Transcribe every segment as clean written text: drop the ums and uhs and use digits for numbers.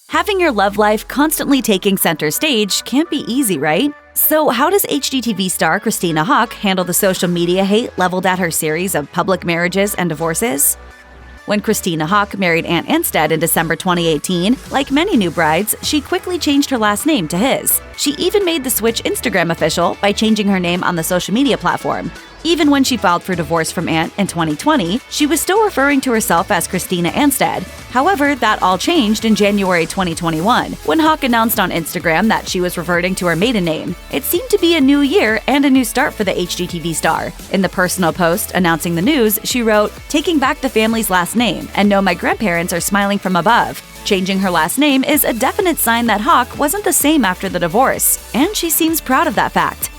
Having your love life constantly taking center stage can't be easy, right? So how does HGTV star Christina Haack handle the social media hate leveled at her series of public marriages and divorces? When Christina Haack married Ant Anstead in December 2018, like many new brides, she quickly changed her last name to his. She even made the switch Instagram official by changing her name on the social media platform. Even when she filed for divorce from Ant in 2020, she was still referring to herself as Christina Anstead. However, that all changed in January 2021, when Haack announced on Instagram that she was reverting to her maiden name. It seemed to be a new year and a new start for the HGTV star. In the personal post announcing the news, she wrote, "Taking back the family's last name, and know my grandparents are smiling from above." Changing her last name is a definite sign that Haack wasn't the same after the divorce, and she seems proud of that fact.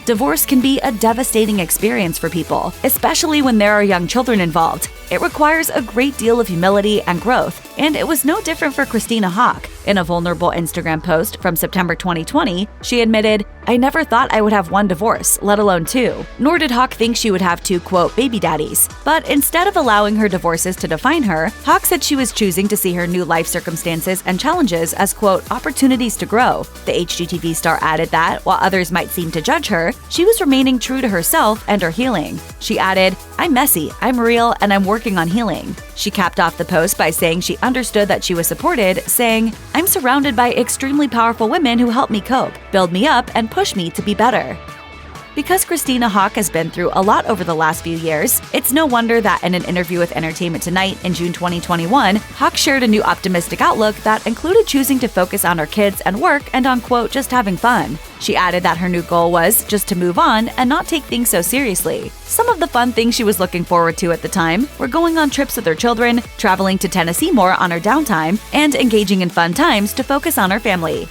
Divorce can be a devastating experience for people, especially when there are young children involved. It requires a great deal of humility and growth, and it was no different for Christina Haack. In a vulnerable Instagram post from September 2020, she admitted, "I never thought I would have one divorce, let alone two." Nor did Haack think she would have two, quote, baby daddies. But instead of allowing her divorces to define her, Haack said she was choosing to see her new life circumstances and challenges as, quote, opportunities to grow. The HGTV star added that, while others might seem to judge her, she was remaining true to herself and her healing. She added, "I'm messy, I'm real, and I'm working on healing." She capped off the post by saying she understood that she was supported, saying, "I'm surrounded by extremely powerful women who help me cope, build me up, and push me to be better." Because Christina Haack has been through a lot over the last few years, it's no wonder that in an interview with Entertainment Tonight in June 2021, Haack shared a new optimistic outlook that included choosing to focus on her kids and work and on, quote, just having fun. She added that her new goal was just to move on and not take things so seriously. Some of the fun things she was looking forward to at the time were going on trips with her children, traveling to Tennessee more on her downtime, and engaging in fun times to focus on her family.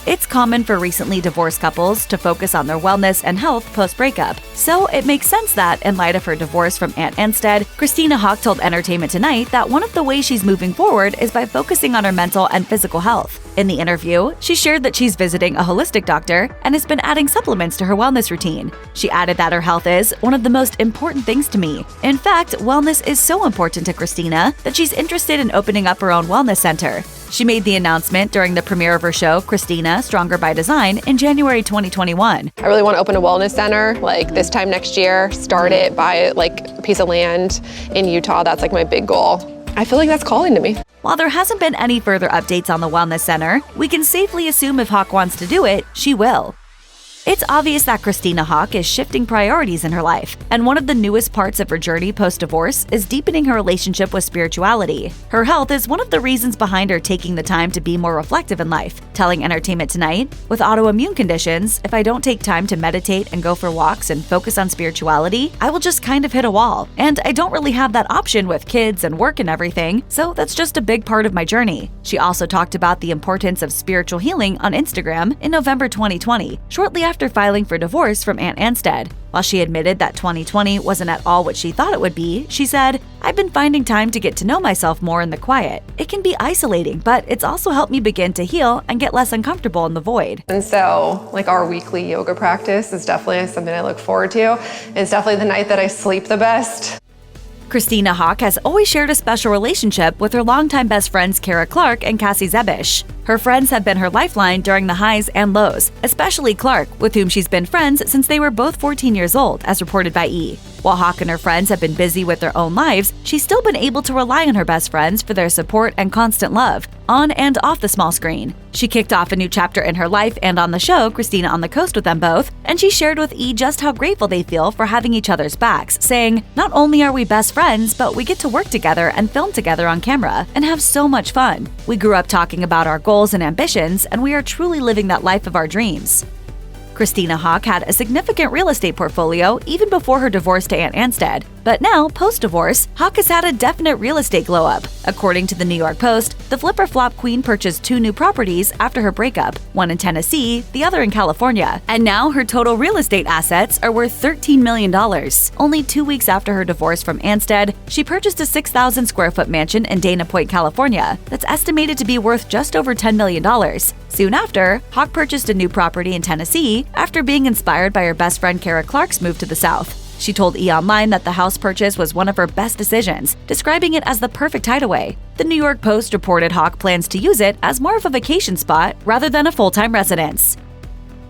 It's common for recently divorced couples to focus on their wellness and health post-breakup, so it makes sense that, in light of her divorce from Ant Anstead, Christina Haack told Entertainment Tonight that one of the ways she's moving forward is by focusing on her mental and physical health. In the interview, she shared that she's visiting a holistic doctor and has been adding supplements to her wellness routine. She added that her health is one of the most important things to me. In fact, wellness is so important to Christina that she's interested in opening up her own wellness center. She made the announcement during the premiere of her show, Christina, Stronger by Design, in January 2021. I really want to open a wellness center, like this time next year, start it, buy like a piece of land in Utah. That's like my big goal. I feel like that's calling to me. While there hasn't been any further updates on the wellness center, we can safely assume if Haack wants to do it, she will. It's obvious that Christina Haack is shifting priorities in her life, and one of the newest parts of her journey post-divorce is deepening her relationship with spirituality. Her health is one of the reasons behind her taking the time to be more reflective in life, telling Entertainment Tonight, "With autoimmune conditions, if I don't take time to meditate and go for walks and focus on spirituality, I will just kind of hit a wall. And I don't really have that option with kids and work and everything, so that's just a big part of my journey." She also talked about the importance of spiritual healing on Instagram in November 2020, shortly after filing for divorce from Ant Anstead. While she admitted that 2020 wasn't at all what she thought it would be, she said, "I've been finding time to get to know myself more in the quiet. It can be isolating, but it's also helped me begin to heal and get less uncomfortable in the void." And so, like, our weekly yoga practice is definitely something I look forward to. It's definitely the night that I sleep the best. Christina Haack has always shared a special relationship with her longtime best friends Kara Clark and Cassie Zebish. Her friends have been her lifeline during the highs and lows, especially Clark, with whom she's been friends since they were both 14 years old, as reported by E! While Haack and her friends have been busy with their own lives, she's still been able to rely on her best friends for their support and constant love, on and off the small screen. She kicked off a new chapter in her life and on the show, Christina on the Coast, with them both, and she shared with E! just how grateful they feel for having each other's backs, saying, "Not only are we best friends, but we get to work together and film together on camera, and have so much fun. We grew up talking about our goals and ambitions, and we are truly living that life of our dreams." Christina Haack had a significant real estate portfolio even before her divorce to Ant Anstead, but now, post-divorce, Haack has had a definite real estate glow-up. According to the New York Post, the flipper-flop queen purchased 2 new properties after her breakup, one in Tennessee, the other in California, and now her total real estate assets are worth $13 million. Only 2 weeks after her divorce from Anstead, she purchased a 6,000-square-foot mansion in Dana Point, California, that's estimated to be worth just over $10 million. Soon after, Haack purchased a new property in Tennessee after being inspired by her best friend Kara Clark's move to the South. She told E! Online that the house purchase was one of her best decisions, describing it as the perfect hideaway. The New York Post reported Haack plans to use it as more of a vacation spot rather than a full-time residence.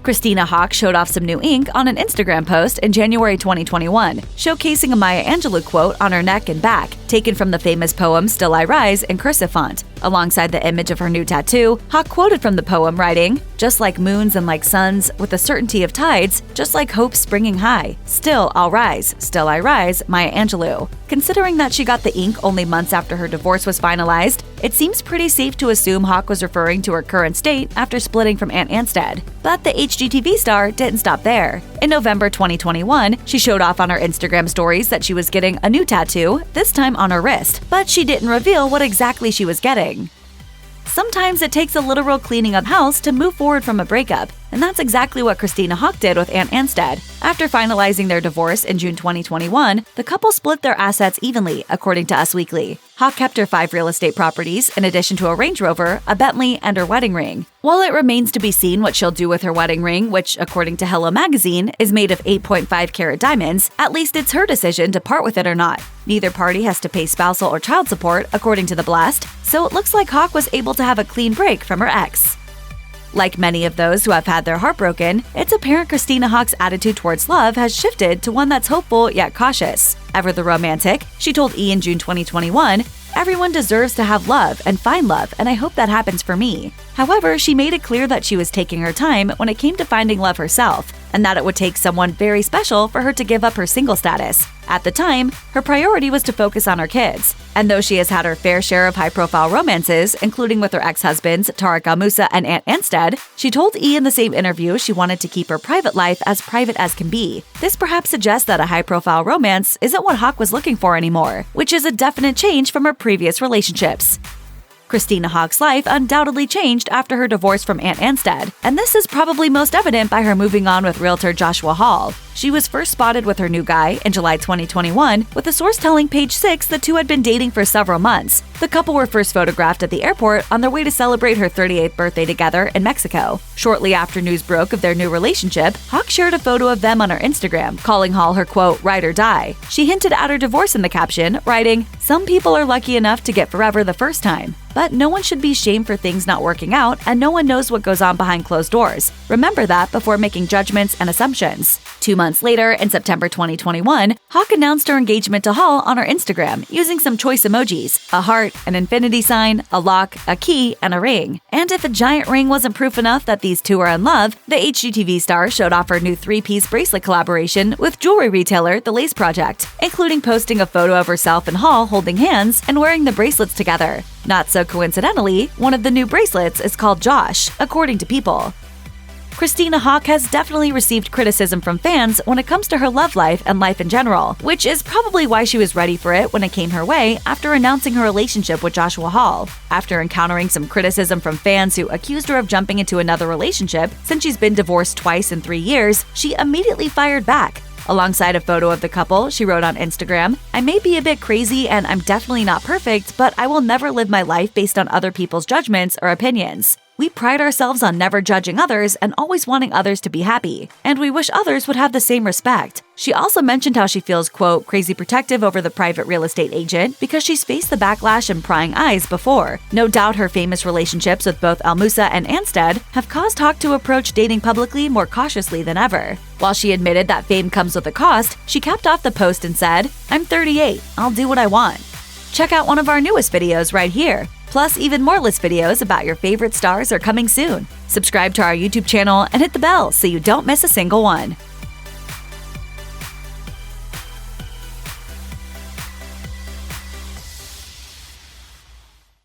Christina Haack showed off some new ink on an Instagram post in January 2021, showcasing a Maya Angelou quote on her neck and back, taken from the famous poem Still I Rise in cursive font. Alongside the image of her new tattoo, Haack quoted from the poem, writing, "Just like moons and like suns, with the certainty of tides, just like hope springing high. Still I'll rise, still I rise, Maya Angelou." Considering that she got the ink only months after her divorce was finalized, it seems pretty safe to assume Haack was referring to her current state after splitting from Ant Anstead. But the HGTV star didn't stop there. In November 2021, she showed off on her Instagram stories that she was getting a new tattoo, this time on her wrist, but she didn't reveal what exactly she was getting. Sometimes it takes a literal cleaning of house to move forward from a breakup, and that's exactly what Christina Haack did with Ant Anstead. After finalizing their divorce in June 2021, the couple split their assets evenly, according to Us Weekly. Haack kept her 5 real estate properties, in addition to a Range Rover, a Bentley, and her wedding ring. While it remains to be seen what she'll do with her wedding ring, which, according to Hello Magazine, is made of 8.5 carat diamonds, at least it's her decision to part with it or not. Neither party has to pay spousal or child support, according to The Blast, so it looks like Haack was able to have a clean break from her ex. Like many of those who have had their heart broken, it's apparent Christina Haack's attitude towards love has shifted to one that's hopeful yet cautious. Ever the romantic, she told E! in June 2021, "Everyone deserves to have love and find love, and I hope that happens for me." However, she made it clear that she was taking her time when it came to finding love herself, and that it would take someone very special for her to give up her single status. At the time, her priority was to focus on her kids. And though she has had her fair share of high-profile romances, including with her ex-husbands Tarek El-Moussa and Ant Anstead, she told E! in the same interview she wanted to keep her private life as private as can be. This perhaps suggests that a high-profile romance isn't what Haack was looking for anymore, which is a definite change from her previous relationships. Christina Haack's life undoubtedly changed after her divorce from Ant Anstead, and this is probably most evident by her moving on with realtor Joshua Hall. She was first spotted with her new guy in July 2021, with a source telling Page 6 the two had been dating for several months. The couple were first photographed at the airport on their way to celebrate her 38th birthday together in Mexico. Shortly after news broke of their new relationship, Haack shared a photo of them on her Instagram, calling Hall her quote, "ride or die." She hinted at her divorce in the caption, writing, "Some people are lucky enough to get forever the first time. But no one should be shamed for things not working out, and no one knows what goes on behind closed doors. Remember that before making judgments and assumptions." 2 months later, in September 2021, Haack announced her engagement to Hall on her Instagram using some choice emojis: a heart, an infinity sign, a lock, a key, and a ring. And if a giant ring wasn't proof enough that these two are in love, the HGTV star showed off her new 3-piece bracelet collaboration with jewelry retailer The Lace Project, including posting a photo of herself and Hall holding hands and wearing the bracelets together. Not so coincidentally, one of the new bracelets is called Josh, according to People. Christina Haack has definitely received criticism from fans when it comes to her love life and life in general, which is probably why she was ready for it when it came her way after announcing her relationship with Joshua Hall. After encountering some criticism from fans who accused her of jumping into another relationship since she's been divorced twice in 3 years, she immediately fired back. Alongside a photo of the couple, she wrote on Instagram, "I may be a bit crazy and I'm definitely not perfect, but I will never live my life based on other people's judgments or opinions. We pride ourselves on never judging others and always wanting others to be happy, and we wish others would have the same respect." She also mentioned how she feels, quote, "crazy protective over the private real estate agent because she's faced the backlash and prying eyes before. No doubt her famous relationships with both El-Moussa and Anstead have caused Haack to approach dating publicly more cautiously than ever." While she admitted that fame comes with a cost, she capped off the post and said, "I'm 38, I'll do what I want." Check out one of our newest videos right here. Plus, even more list videos about your favorite stars are coming soon. Subscribe to our YouTube channel and hit the bell so you don't miss a single one.